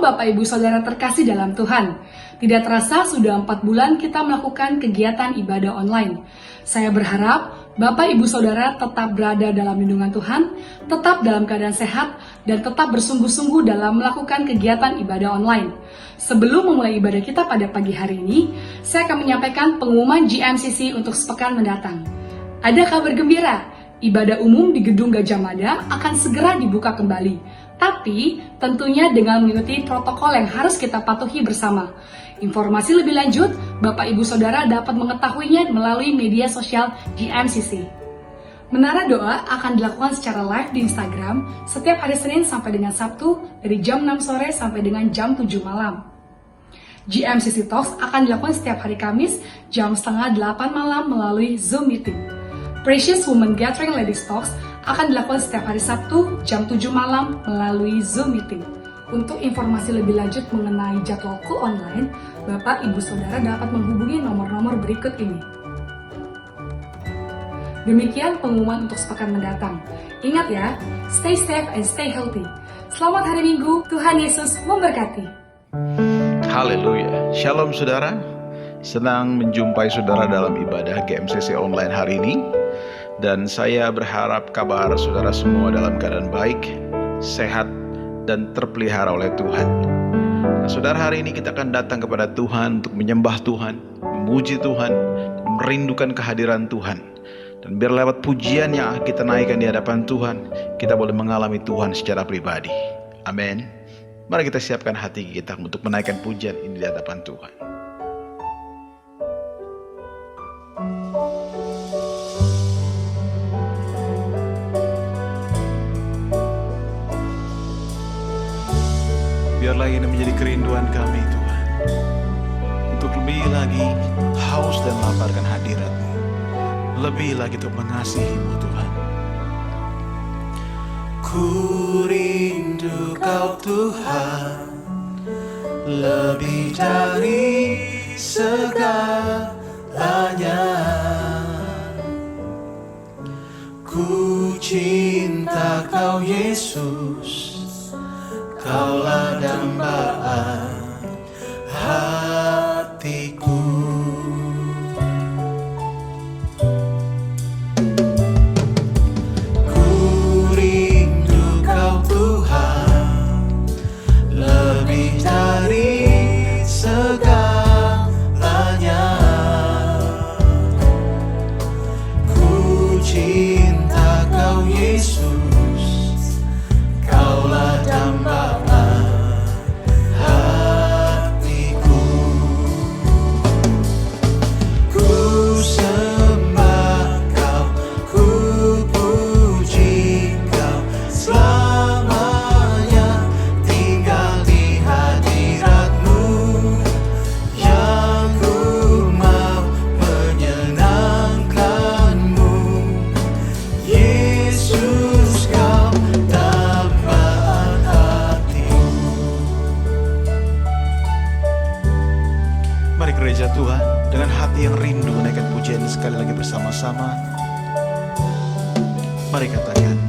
Bapak Ibu Saudara terkasih dalam Tuhan. Tidak terasa sudah 4 bulan kita melakukan kegiatan ibadah online. Saya berharap Bapak Ibu Saudara tetap berada dalam lindungan Tuhan, tetap dalam keadaan sehat, dan tetap bersungguh-sungguh dalam melakukan kegiatan ibadah online. Sebelum memulai ibadah kita pada pagi hari ini, saya akan menyampaikan pengumuman GMCC untuk sepekan mendatang. Ada kabar gembira, ibadah umum di Gedung Gajah Mada akan segera dibuka kembali. Tapi tentunya dengan mengikuti protokol yang harus kita patuhi bersama. Informasi lebih lanjut, Bapak Ibu Saudara dapat mengetahuinya melalui media sosial GMCC. Menara doa akan dilakukan secara live di Instagram setiap hari Senin sampai dengan Sabtu dari jam 6 sore sampai dengan jam 7 malam. GMCC Talks akan dilakukan setiap hari Kamis jam setengah 8 malam melalui Zoom Meeting. Precious Women Gathering Ladies Talks akan dilakukan setiap hari Sabtu jam 7 malam melalui Zoom Meeting. Untuk informasi lebih lanjut mengenai jadwalku online, Bapak Ibu Saudara dapat menghubungi nomor-nomor berikut ini. Demikian pengumuman untuk sepekan mendatang. Ingat ya, stay safe and stay healthy. Selamat hari Minggu, Tuhan Yesus memberkati. Haleluya. Shalom saudara. Senang menjumpai saudara dalam ibadah GMCC online hari ini. Dan saya berharap kabar saudara semua dalam keadaan baik, sehat, dan terpelihara oleh Tuhan. Nah, saudara, hari ini kita akan datang kepada Tuhan untuk menyembah Tuhan, memuji Tuhan, merindukan kehadiran Tuhan. Dan biar lewat pujian yang kita naikkan di hadapan Tuhan, kita boleh mengalami Tuhan secara pribadi. Amin. Mari kita siapkan hati kita untuk menaikkan pujian ini di hadapan Tuhan. Biarlah ini menjadi kerinduan kami Tuhan, untuk lebih lagi haus dan laparkan hadirat-Mu, lebih lagi untuk mengasihi-Mu Tuhan. Ku rindu Kau Tuhan, lebih dari segalanya. Ku cinta Kau Yesus, Kaulah dambaan hatiku. Ku rindu Kau Tuhan, lebih dari segalanya. Ku cinta Kau Yesus, Kaulah dambaan hatiku. Ku sembah Kau, ku puji Kau, selamanya tinggal di hadirat-Mu, yang ku mau menyenangkan-Mu. Yesus, Kau dambaan hatiku. Mari gereja Tuhan, dengan hati yang rindu menaikkan pujian sekali lagi bersama-sama. Mari katakan,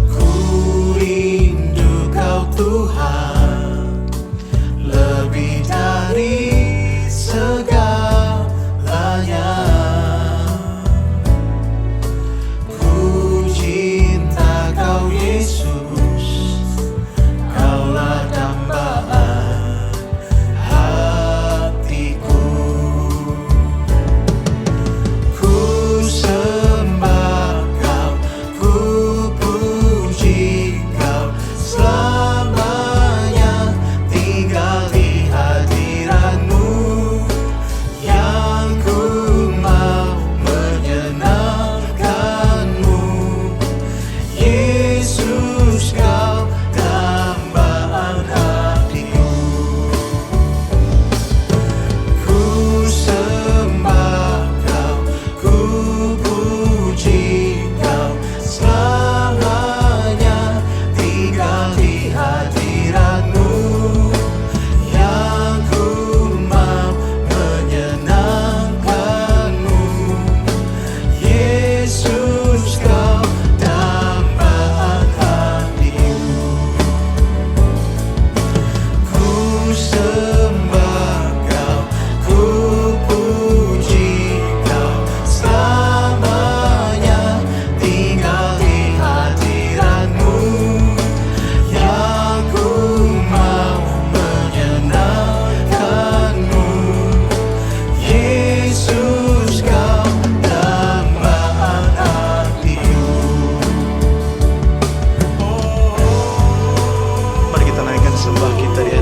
ku rindu Kau Tuhan, lebih dari segalanya. Ku cinta Kau Yesus, Kaulah dambaan hatiku. Ku sembah Kau, ku puji Kau, selamanya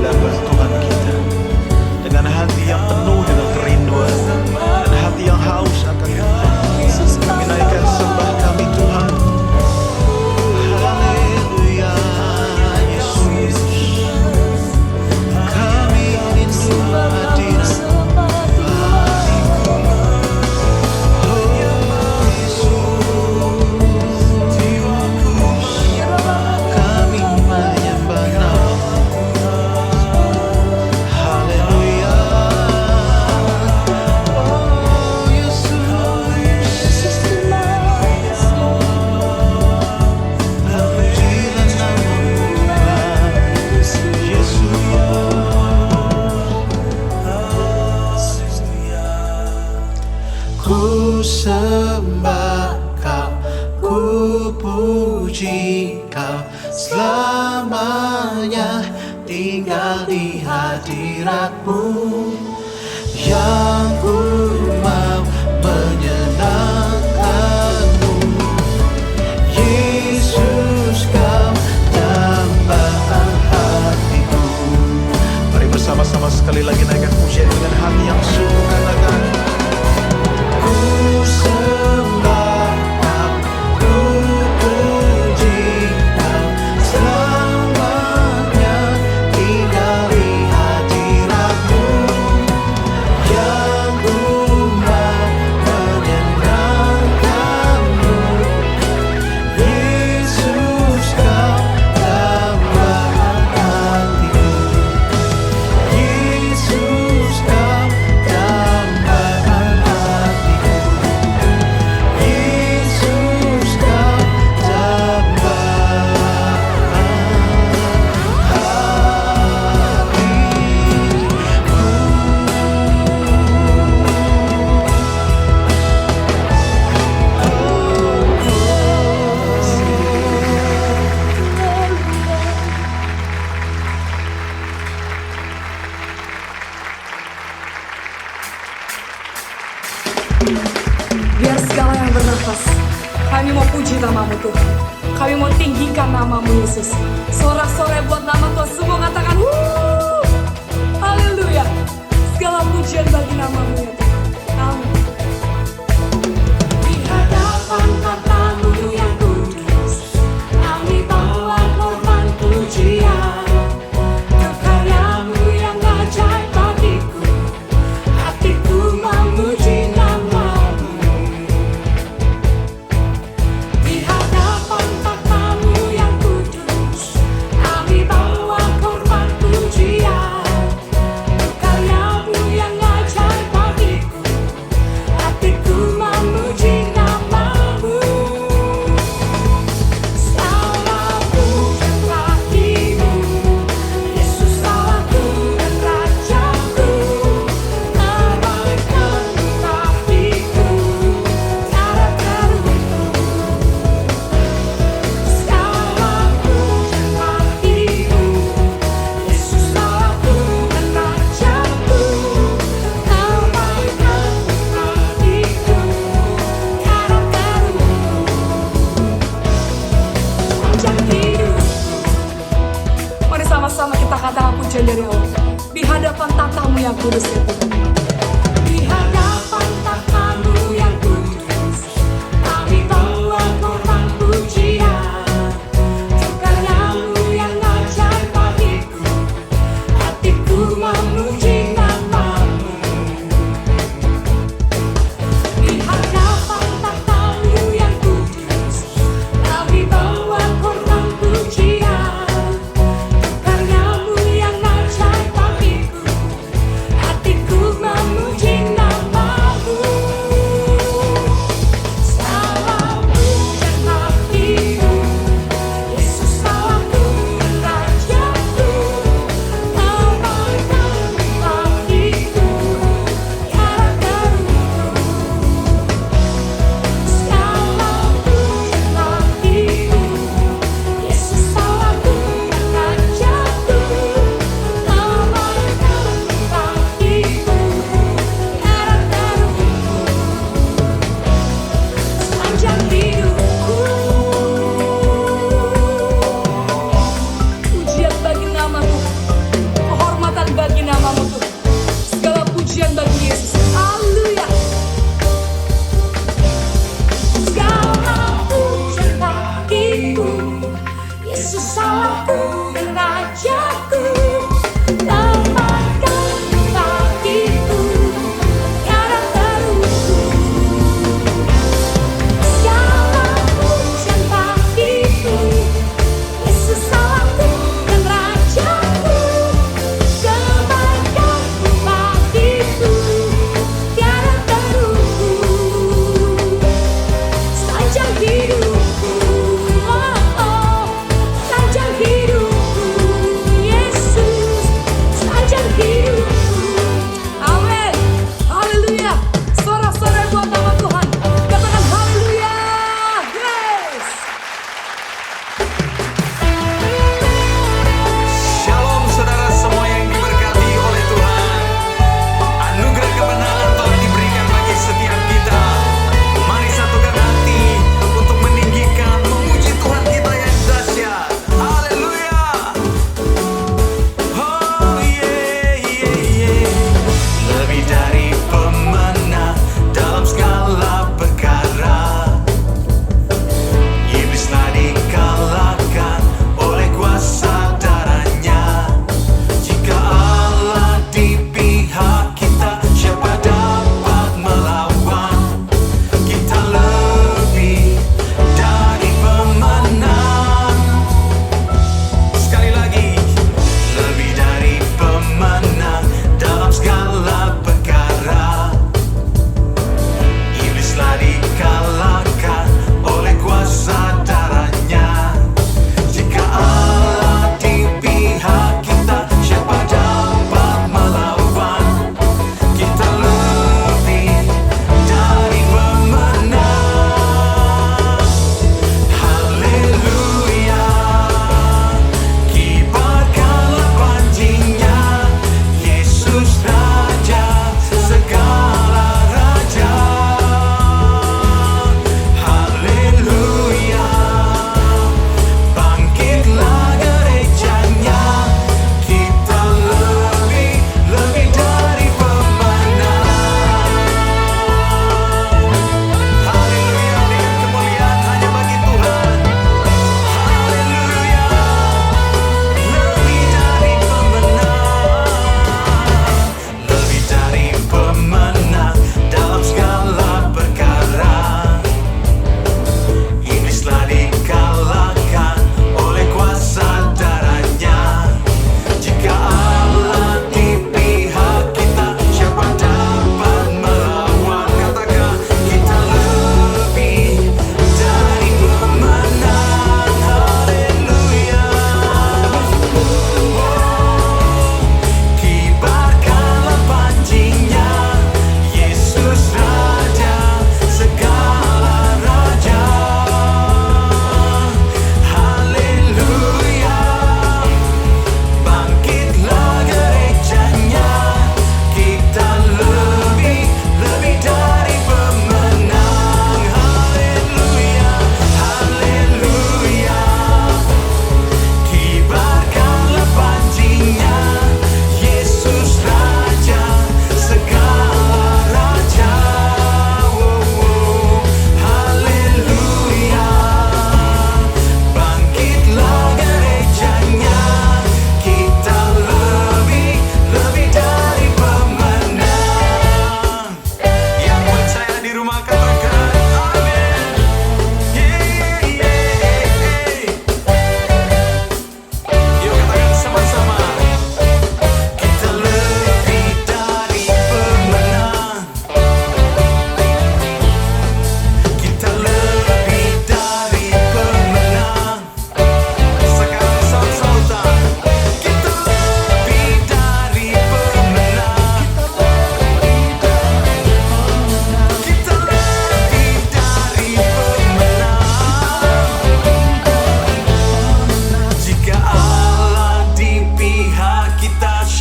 hadapan Tuhan kita dengan hati yang penuh dengan kerinduan dan hati yang haus akan Tuhan. Kami naikkan sembah kami Tuhan. Haleluya Yesus, kami rindu hadirat. Ku sembah Kau, ku puji Kau, selamanya tinggal di hadirat-Mu, yang ku mau menyenangkan-Mu. Yesus, Kau dambaan hatiku. Mari bersama-sama sekali lagi naikkan pujian dengan hati yang sungguh, katakan: ku sembah Kau, ku puji Kau, selamanya tinggal di hadirat-Mu, yang ku mau menyenangkan-Mu. Yesus, Kau dambaan hatiku. Yesus, Kau dambaan hatiku. Yesus, Kau Biar segala yang bernafas, kami mau puji nama-Mu Tuhan. Kami mau tinggikan nama-Mu Yesus. Sorak-sorai buat nama Tuhan, semua katakan wuuu. Haleluya. Segala pujian bagi nama-Mu ya Tuhan. Amin. Di hadapan tatamu yang kudus, kami bawa korban pujian. Karyamu yang ajaib bagiku, hatiku memuji nama-Mu. Di hadapan tatamu yang kudus, kami bawa korban pujian. Karyamu yang ajaib bagiku, hatiku memuji nama-Mu. Salahku dan hatimu, Yesus salahku dan Rajaku. Abaikan hatiku, tiada teruntuk. Salahku dan hatimu, Yesus salahku dan Rajaku. Abaikan hatiku, tiada teruntuk. Sepanjang hidupku. Mari sama-sama kita katakan pujian dari Allah. Di hadapan tatamu yang kudus ya Tuhan. Di hadapan tatamu yang kudus, kami bawa korban pujian. Karyamu yang ajaib bagiku, hatiku memuji nama-Mu. Di hadapan tatamu yang kudus, kami bawa korban pujian. Karyamu yang ajaib bagiku, hatiku memuji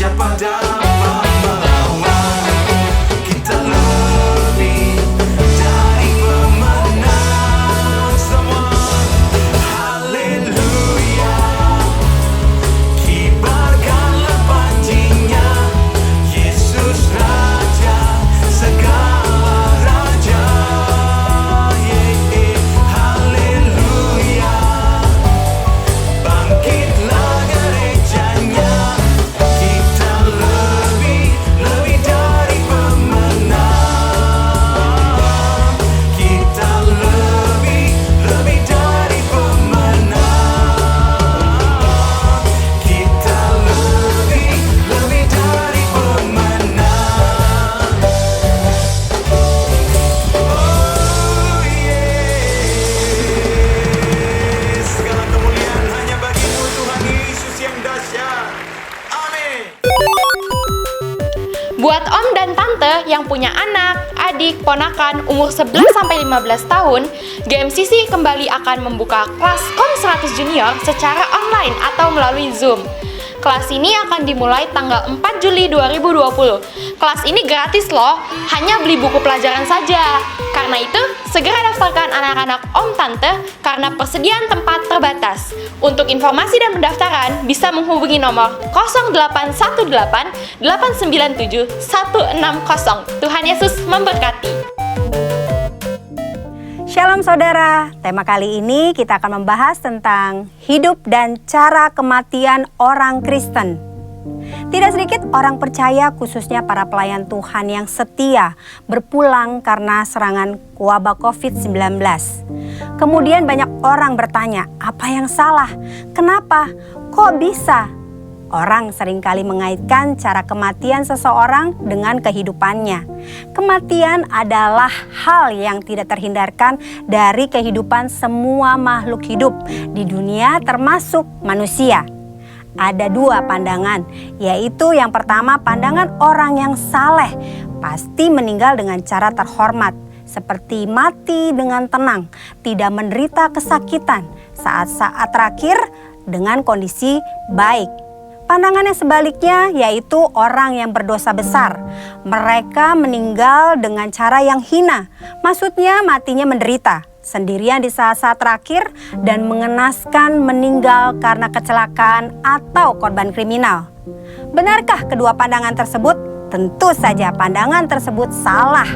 siapa dapat melawan? Kita lebih dari pemenang semua. Haleluya, kibarkanlah panjinya, Yesus Raja segala raja. Haleluya, bangkitlah gerejanya, kita lebih dari pemenang. Kita lebih dari pemenang. Kita lebih dari pemenang. Oh yes, segala kemuliaan hanya bagimu Tuhan Yesus yang dahsyat. Amin. Buat om dan tante yang punya anak, adik, ponakan umur 11-15 tahun, GMCC kembali akan membuka kelas KOM 100 Junior secara online atau melalui Zoom. Kelas ini akan dimulai tanggal 4 Juli 2020. Kelas ini gratis loh, hanya beli buku pelajaran saja. Karena itu, segera daftarkan anak-anak om tante karena persediaan tempat terbatas. Untuk informasi dan pendaftaran, bisa menghubungi nomor 0818 897 160. Tuhan Yesus memberkati. Shalom saudara, tema kali ini kita akan membahas tentang hidup dan cara kematian orang Kristen. Tidak sedikit orang percaya, khususnya para pelayan Tuhan yang setia, berpulang karena serangan wabah COVID-19. Kemudian banyak orang bertanya, apa yang salah? Kenapa? Kok bisa? Orang seringkali mengaitkan cara kematian seseorang dengan kehidupannya. Kematian adalah hal yang tidak terhindarkan dari kehidupan semua makhluk hidup di dunia termasuk manusia. Ada dua pandangan, yaitu yang pertama pandangan orang yang saleh pasti meninggal dengan cara terhormat, seperti mati dengan tenang, tidak menderita kesakitan, saat-saat terakhir dengan kondisi baik. Pandangan yang sebaliknya yaitu orang yang berdosa besar. Mereka meninggal dengan cara yang hina, maksudnya matinya menderita, sendirian di saat-saat terakhir dan mengenaskan, meninggal karena kecelakaan atau korban kriminal. Benarkah kedua pandangan tersebut? Tentu saja pandangan tersebut salah.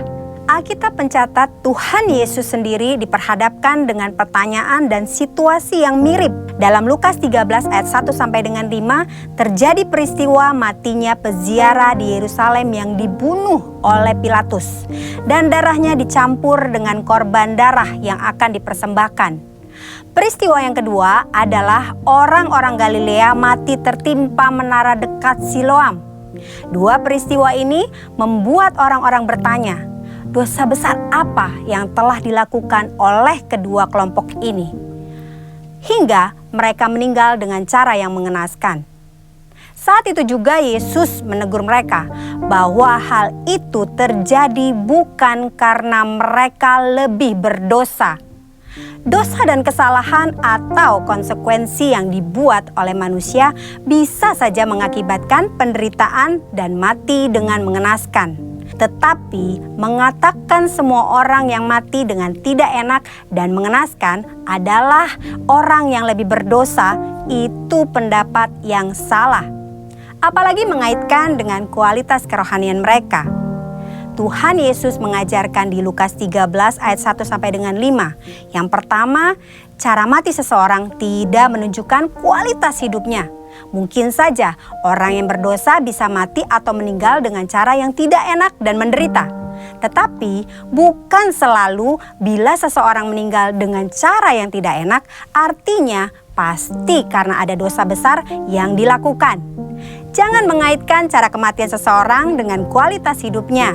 Alkitab mencatat Tuhan Yesus sendiri diperhadapkan dengan pertanyaan dan situasi yang mirip. Dalam Lukas 13 ayat 1 sampai dengan 5 terjadi peristiwa matinya peziarah di Yerusalem yang dibunuh oleh Pilatus dan darahnya dicampur dengan korban darah yang akan dipersembahkan. Peristiwa yang kedua adalah orang-orang Galilea mati tertimpa menara dekat Siloam. Dua peristiwa ini membuat orang-orang bertanya, dosa besar apa yang telah dilakukan oleh kedua kelompok ini? Hingga mereka meninggal dengan cara yang mengenaskan. Saat itu juga Yesus menegur mereka bahwa hal itu terjadi bukan karena mereka lebih berdosa. Dosa dan kesalahan atau konsekuensi yang dibuat oleh manusia bisa saja mengakibatkan penderitaan dan mati dengan mengenaskan. Tetapi mengatakan semua orang yang mati dengan tidak enak dan mengenaskan adalah orang yang lebih berdosa, itu pendapat yang salah. Apalagi mengaitkan dengan kualitas kerohanian mereka. Tuhan Yesus mengajarkan di Lukas 13 ayat 1 sampai dengan 5. Yang pertama, cara mati seseorang tidak menunjukkan kualitas hidupnya. Mungkin saja orang yang berdosa bisa mati atau meninggal dengan cara yang tidak enak dan menderita. Tetapi bukan selalu bila seseorang meninggal dengan cara yang tidak enak, artinya pasti karena ada dosa besar yang dilakukan. Jangan mengaitkan cara kematian seseorang dengan kualitas hidupnya.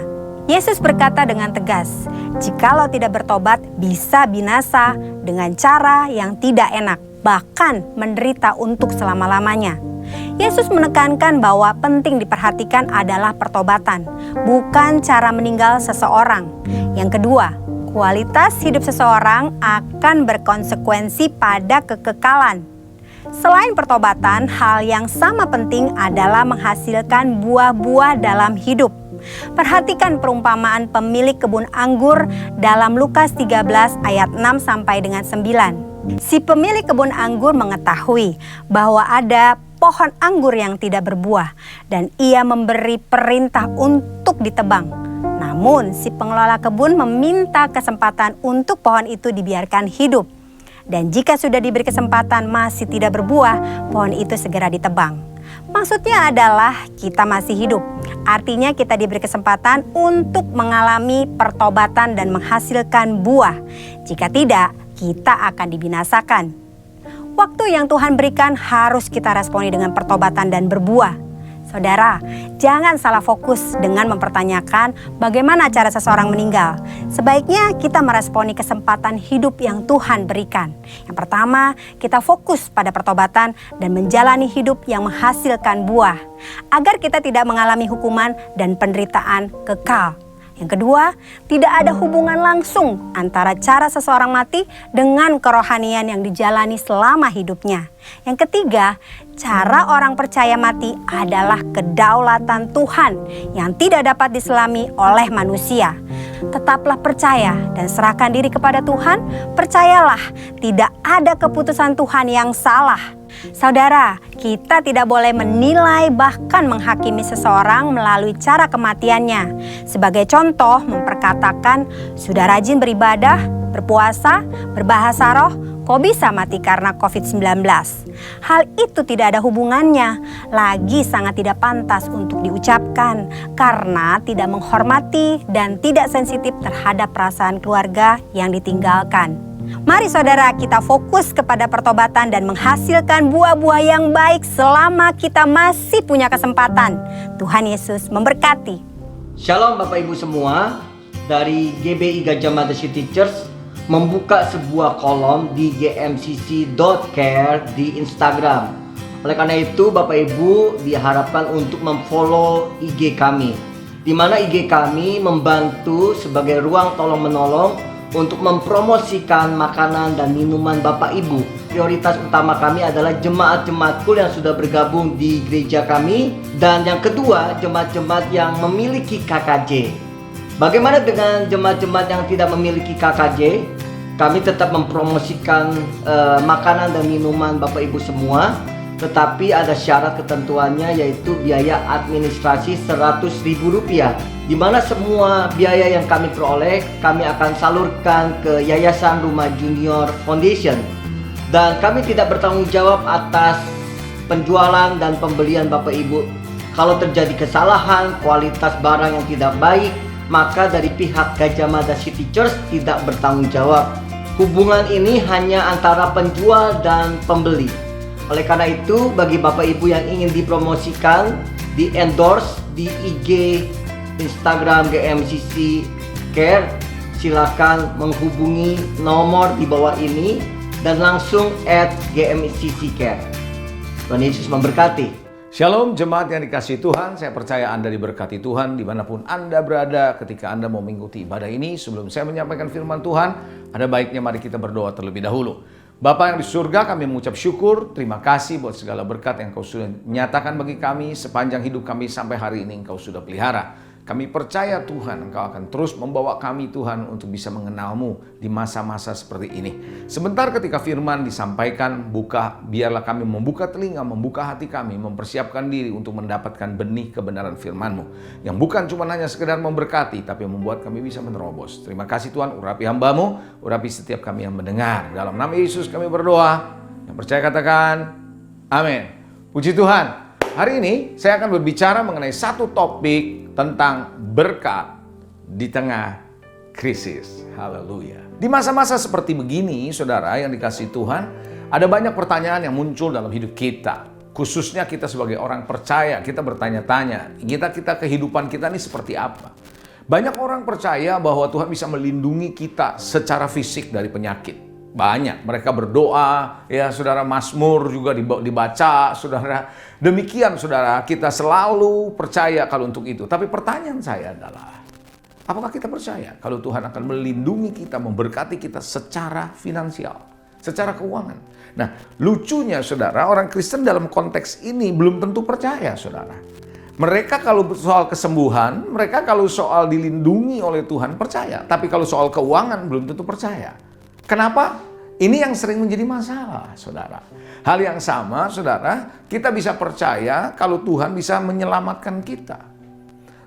Yesus berkata dengan tegas, jikalau tidak bertobat bisa binasa dengan cara yang tidak enak, bahkan menderita untuk selama-lamanya. Yesus menekankan bahwa penting diperhatikan adalah pertobatan, bukan cara meninggal seseorang. Yang kedua, kualitas hidup seseorang akan berkonsekuensi pada kekekalan. Selain pertobatan, hal yang sama penting adalah menghasilkan buah-buah dalam hidup. Perhatikan perumpamaan pemilik kebun anggur dalam Lukas 13 ayat 6 sampai dengan 9. Si pemilik kebun anggur mengetahui bahwa ada pohon anggur yang tidak berbuah dan ia memberi perintah untuk ditebang. Namun si pengelola kebun meminta kesempatan untuk pohon itu dibiarkan hidup. Dan jika sudah diberi kesempatan masih tidak berbuah, pohon itu segera ditebang. Maksudnya adalah kita masih hidup. Artinya kita diberi kesempatan untuk mengalami pertobatan dan menghasilkan buah. Jika tidak, kita akan dibinasakan. Waktu yang Tuhan berikan harus kita responi dengan pertobatan dan berbuah. Saudara, jangan salah fokus dengan mempertanyakan bagaimana cara seseorang meninggal. Sebaiknya kita meresponi kesempatan hidup yang Tuhan berikan. Yang pertama, kita fokus pada pertobatan dan menjalani hidup yang menghasilkan buah, agar kita tidak mengalami hukuman dan penderitaan kekal. Yang kedua, tidak ada hubungan langsung antara cara seseorang mati dengan kerohanian yang dijalani selama hidupnya. Yang ketiga, cara orang percaya mati adalah kedaulatan Tuhan yang tidak dapat diselami oleh manusia. Tetaplah percaya dan serahkan diri kepada Tuhan. Percayalah, tidak ada keputusan Tuhan yang salah. Saudara, kita tidak boleh menilai bahkan menghakimi seseorang melalui cara kematiannya. Sebagai contoh, memperkatakan, sudah rajin beribadah, berpuasa, berbahasa roh, kok bisa mati karena COVID-19? Hal itu tidak ada hubungannya, lagi sangat tidak pantas untuk diucapkan karena tidak menghormati dan tidak sensitif terhadap perasaan keluarga yang ditinggalkan. Mari saudara, kita fokus kepada pertobatan dan menghasilkan buah-buah yang baik selama kita masih punya kesempatan. Tuhan Yesus memberkati. Shalom Bapak Ibu semua, dari GBI Gajah Mada City Church membuka sebuah kolom di gmcc.care di Instagram. Oleh karena itu Bapak Ibu diharapkan untuk memfollow IG kami, di mana IG kami membantu sebagai ruang tolong-menolong untuk mempromosikan makanan dan minuman Bapak Ibu. Prioritas utama kami adalah jemaat-jemaat kul yang sudah bergabung di gereja kami, dan yang kedua jemaat-jemaat yang memiliki KKJ. Bagaimana dengan jemaat-jemaat yang tidak memiliki KKJ? Kami tetap mempromosikan makanan dan minuman Bapak Ibu semua, tetapi ada syarat ketentuannya, yaitu biaya administrasi Rp100.000, di mana semua biaya yang kami peroleh kami akan salurkan ke Yayasan Rumah Junior Foundation, dan kami tidak bertanggung jawab atas penjualan dan pembelian Bapak Ibu. Kalau terjadi kesalahan, kualitas barang yang tidak baik, maka dari pihak Gajah Mada City Church tidak bertanggung jawab. Hubungan ini hanya antara penjual dan pembeli. Oleh karena itu, bagi Bapak Ibu yang ingin dipromosikan, di endorse di IG Instagram GMCC Care, silakan menghubungi nomor di bawah ini dan langsung @GMCC Care. Tuhan Yesus memberkati. Shalom jemaat yang dikasihi Tuhan, saya percaya Anda diberkati Tuhan dimanapun Anda berada ketika Anda mau mengikuti ibadah ini. Sebelum saya menyampaikan firman Tuhan, ada baiknya mari kita berdoa terlebih dahulu. Bapa yang di surga, kami mengucap syukur, terima kasih buat segala berkat yang Engkau sudah nyatakan bagi kami sepanjang hidup kami sampai hari ini. Engkau sudah pelihara. Kami percaya Tuhan, Engkau akan terus membawa kami Tuhan untuk bisa mengenal-Mu di masa-masa seperti ini. Sebentar ketika firman disampaikan, biarlah kami membuka telinga, membuka hati kami, mempersiapkan diri untuk mendapatkan benih kebenaran firman-Mu. Yang bukan cuma hanya sekedar memberkati, tapi membuat kami bisa menerobos. Terima kasih Tuhan, urapi hamba-Mu, urapi setiap kami yang mendengar. Dalam nama Yesus kami berdoa. Yang percaya katakan, amin. Puji Tuhan. Hari ini saya akan berbicara mengenai satu topik tentang berkat di tengah krisis. Haleluya. Di masa-masa seperti begini, saudara yang dikasihi Tuhan, ada banyak pertanyaan yang muncul dalam hidup kita. Khususnya kita sebagai orang percaya, kita bertanya-tanya, kita kehidupan kita ini seperti apa? Banyak orang percaya bahwa Tuhan bisa melindungi kita secara fisik dari penyakit. Banyak, mereka berdoa, ya saudara, Mazmur juga dibaca, saudara. Demikian saudara, kita selalu percaya kalau untuk itu. Tapi pertanyaan saya adalah, apakah kita percaya kalau Tuhan akan melindungi kita, memberkati kita secara finansial, secara keuangan? Nah, lucunya saudara, orang Kristen dalam konteks ini belum tentu percaya, saudara. Mereka kalau soal kesembuhan, mereka kalau soal dilindungi oleh Tuhan percaya. Tapi kalau soal keuangan belum tentu percaya. Kenapa? Ini yang sering menjadi masalah, saudara. Hal yang sama, saudara, kita bisa percaya kalau Tuhan bisa menyelamatkan kita.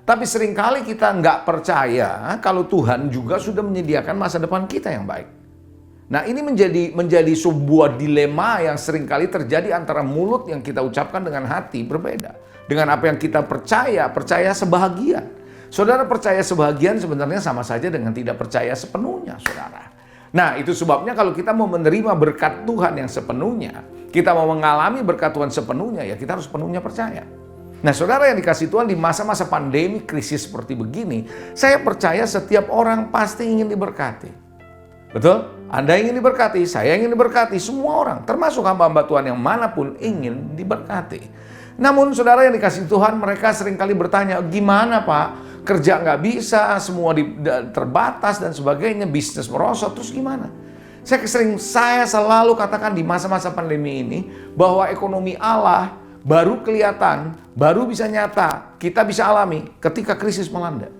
Tapi seringkali kita nggak percaya kalau Tuhan juga sudah menyediakan masa depan kita yang baik. Nah, ini menjadi sebuah dilema yang seringkali terjadi antara mulut yang kita ucapkan dengan hati berbeda. Dengan apa yang kita percaya sebahagian. Saudara percaya sebahagian sebenarnya sama saja dengan tidak percaya sepenuhnya, saudara. Nah, itu sebabnya kalau kita mau menerima berkat Tuhan yang sepenuhnya, kita mau mengalami berkat Tuhan sepenuhnya, ya kita harus sepenuhnya percaya. Nah, saudara yang dikasih Tuhan, di masa-masa pandemi, krisis seperti begini, saya percaya setiap orang pasti ingin diberkati. Betul? Anda ingin diberkati, saya ingin diberkati, semua orang, termasuk hamba-hamba Tuhan yang manapun ingin diberkati. Namun saudara yang dikasih Tuhan, mereka seringkali bertanya, gimana Pak? Kerja nggak bisa, semua terbatas dan sebagainya, bisnis merosot, terus gimana? Saya selalu katakan di masa-masa pandemi ini, bahwa ekonomi Allah baru kelihatan, baru bisa nyata, kita bisa alami ketika krisis melanda.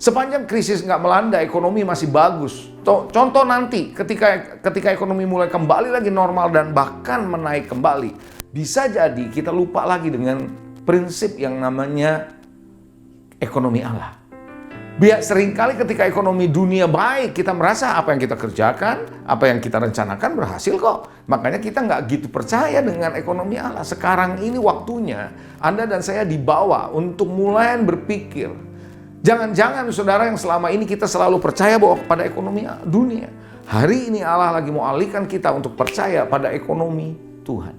Sepanjang krisis nggak melanda, ekonomi masih bagus. Contoh nanti ketika ekonomi mulai kembali lagi normal dan bahkan menaik kembali, bisa jadi kita lupa lagi dengan prinsip yang namanya ekonomi Allah. Biar seringkali ketika ekonomi dunia baik, kita merasa apa yang kita kerjakan, apa yang kita rencanakan berhasil kok. Makanya kita nggak gitu percaya dengan ekonomi Allah. Sekarang ini waktunya Anda dan saya dibawa untuk mulai berpikir. Jangan-jangan saudara yang selama ini kita selalu percaya bahwa pada ekonomi dunia. Hari ini Allah lagi mau alihkan kita untuk percaya pada ekonomi Tuhan.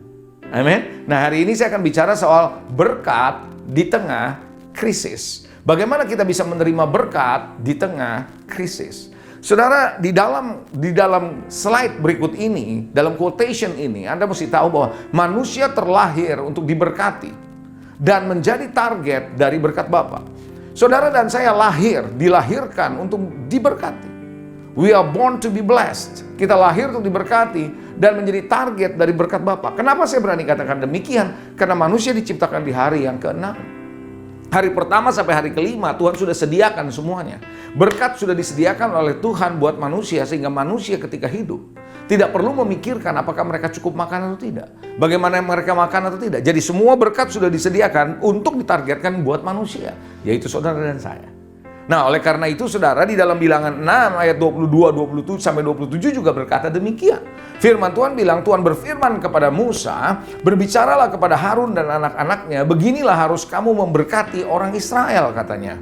Amin. Nah, hari ini saya akan bicara soal berkat di tengah krisis. Bagaimana kita bisa menerima berkat di tengah krisis? Saudara, di dalam slide berikut ini, dalam quotation ini, Anda mesti tahu bahwa manusia terlahir untuk diberkati dan menjadi target dari berkat Bapa. Saudara dan saya dilahirkan untuk diberkati. We are born to be blessed. Kita lahir untuk diberkati dan menjadi target dari berkat Bapa. Kenapa saya berani katakan demikian? Karena manusia diciptakan di hari yang ke-6. Hari pertama sampai hari ke-5 Tuhan sudah sediakan semuanya. Berkat sudah disediakan oleh Tuhan buat manusia sehingga manusia ketika hidup tidak perlu memikirkan apakah mereka cukup makan atau tidak. Bagaimana mereka makan atau tidak. Jadi semua berkat sudah disediakan untuk ditargetkan buat manusia, yaitu saudara dan saya. Nah, oleh karena itu saudara, di dalam Bilangan 6 ayat 22, 27 sampai 27 juga berkata demikian. Firman Tuhan bilang, Tuhan berfirman kepada Musa, berbicaralah kepada Harun dan anak-anaknya, beginilah harus kamu memberkati orang Israel, katanya.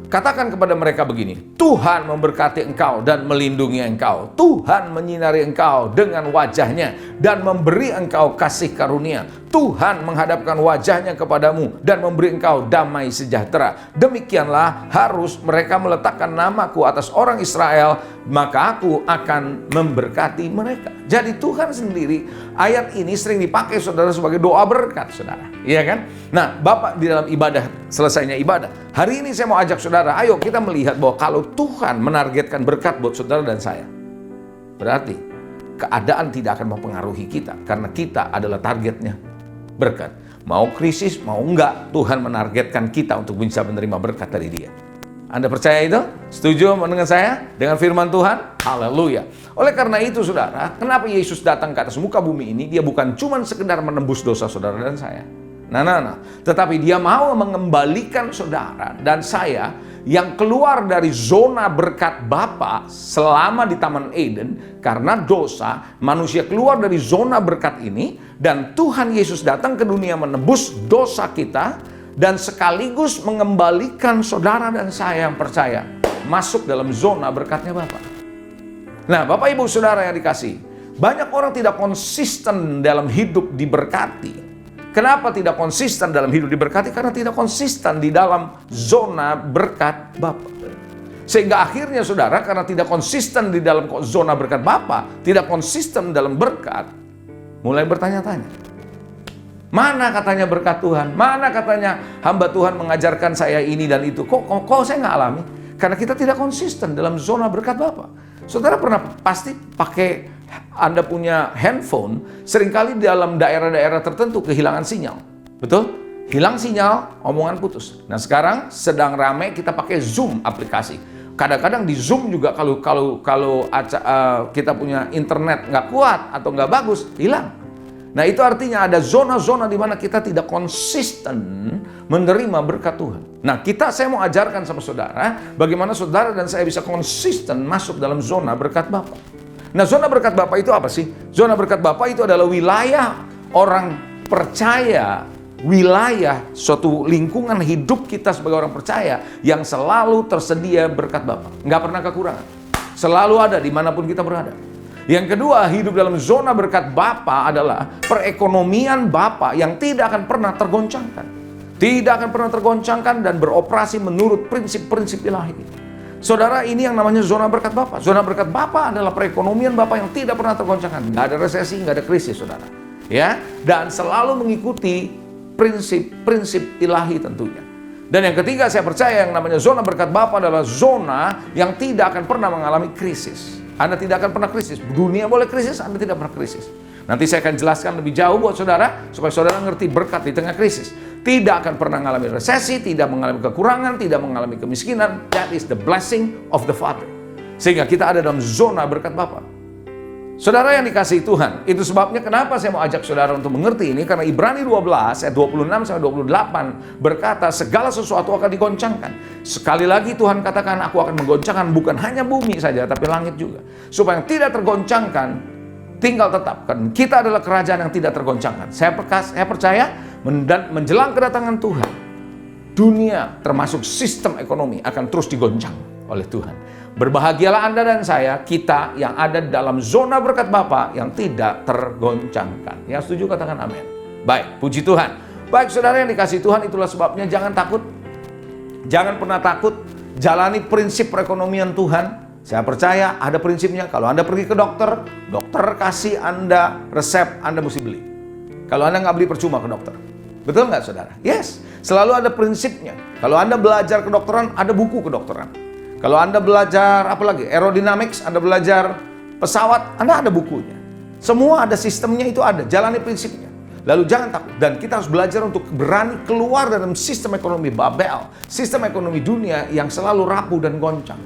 Katakan kepada mereka begini, Tuhan memberkati engkau dan melindungi engkau. Tuhan menyinari engkau dengan wajahnya dan memberi engkau kasih karunia. Tuhan menghadapkan wajahnya kepadamu dan memberi engkau damai sejahtera. Demikianlah harus mereka meletakkan namaku atas orang Israel, maka aku akan memberkati mereka. Jadi Tuhan sendiri, ayat ini sering dipakai saudara sebagai doa berkat, saudara. Iya kan? Nah, Bapak di dalam ibadah, selesainya ibadah, hari ini saya mau ajak saudara, ayo kita melihat bahwa kalau Tuhan menargetkan berkat buat saudara dan saya, berarti keadaan tidak akan mempengaruhi kita, karena kita adalah targetnya berkat. Mau krisis, mau enggak, Tuhan menargetkan kita untuk bisa menerima berkat dari Dia. Anda percaya itu? Setuju dengan saya? Dengan firman Tuhan? Haleluya. Oleh karena itu saudara, kenapa Yesus datang ke atas muka bumi ini? Dia bukan cuma sekedar menembus dosa saudara dan saya. Nah. Tetapi Dia mau mengembalikan saudara dan saya yang keluar dari zona berkat Bapa selama di Taman Eden. Karena dosa, manusia keluar dari zona berkat ini. Dan Tuhan Yesus datang ke dunia menebus dosa kita. Dan sekaligus mengembalikan saudara dan saya yang percaya masuk dalam zona berkatnya Bapa. Nah, Bapak Ibu Saudara yang dikasih, banyak orang tidak konsisten dalam hidup diberkati. Kenapa tidak konsisten dalam hidup diberkati? Karena tidak konsisten di dalam zona berkat Bapa. Sehingga akhirnya saudara, karena tidak konsisten di dalam zona berkat Bapa, tidak konsisten dalam berkat, mulai bertanya-tanya. Mana katanya berkat Tuhan? Mana katanya hamba Tuhan mengajarkan saya ini dan itu? Kok saya nggak alami? Karena kita tidak konsisten dalam zona berkat Bapa. Saudara pernah pasti pakai Anda punya handphone, seringkali dalam daerah-daerah tertentu kehilangan sinyal. Betul? Hilang sinyal, omongan putus. Nah sekarang sedang rame kita pakai Zoom aplikasi. Kadang-kadang di Zoom juga kalau kita punya internet nggak kuat atau nggak bagus, hilang. Nah itu artinya ada zona-zona di mana kita tidak konsisten menerima berkat Tuhan. Nah saya mau ajarkan sama saudara, bagaimana saudara dan saya bisa konsisten masuk dalam zona berkat Bapa. Nah zona berkat Bapa itu apa sih? Zona berkat Bapa itu adalah wilayah orang percaya, wilayah suatu lingkungan hidup kita sebagai orang percaya yang selalu tersedia berkat Bapa. Nggak pernah kekurangan. Selalu ada dimanapun kita berada. Yang kedua, hidup dalam zona berkat Bapa adalah perekonomian Bapa yang tidak akan pernah tergoncangkan. Tidak akan pernah tergoncangkan dan beroperasi menurut prinsip-prinsip ilahi. Saudara, ini yang namanya zona berkat Bapa. Zona berkat Bapa adalah perekonomian Bapa yang tidak pernah tergoncangkan. Nggak ada resesi, nggak ada krisis, saudara. Ya, dan selalu mengikuti prinsip-prinsip ilahi tentunya. Dan yang ketiga, saya percaya yang namanya zona berkat Bapa adalah zona yang tidak akan pernah mengalami krisis. Anda tidak akan pernah krisis. Dunia boleh krisis, Anda tidak pernah krisis. Nanti saya akan jelaskan lebih jauh buat saudara, supaya saudara ngerti berkat di tengah krisis. Tidak akan pernah mengalami resesi, tidak mengalami kekurangan, tidak mengalami kemiskinan. That is the blessing of the Father. Sehingga kita ada dalam zona berkat Bapa. Saudara yang dikasihi Tuhan, itu sebabnya kenapa saya mau ajak saudara untuk mengerti ini, karena Ibrani 12 ayat 26-28 berkata segala sesuatu akan digoncangkan. Sekali lagi Tuhan katakan, aku akan menggoncangkan bukan hanya bumi saja, tapi langit juga. Supaya yang tidak tergoncangkan, tinggal tetapkan. Kita adalah kerajaan yang tidak tergoncangkan. Saya percaya menjelang kedatangan Tuhan, dunia termasuk sistem ekonomi akan terus digoncang oleh Tuhan. Berbahagialah Anda dan saya, kita yang ada dalam zona berkat Bapa yang tidak tergoncangkan. Yang setuju katakan amin. Baik, puji Tuhan. Baik saudara yang dikasihi Tuhan, itulah sebabnya jangan takut. Jangan pernah takut. Jalani prinsip perekonomian Tuhan. Saya percaya ada prinsipnya. Kalau Anda pergi ke dokter, dokter kasih Anda resep, Anda mesti beli. Kalau Anda nggak beli, percuma ke dokter. Betul nggak saudara? Yes, selalu ada prinsipnya. Kalau Anda belajar kedokteran, ada buku kedokteran. Kalau Anda belajar apa lagi? Aerodynamics, Anda belajar pesawat, Anda ada bukunya. Semua ada sistemnya, itu ada. Jalani prinsipnya. Lalu jangan takut. Dan kita harus belajar untuk berani keluar dalam sistem ekonomi Babel. Sistem ekonomi dunia yang selalu rapuh dan goncang.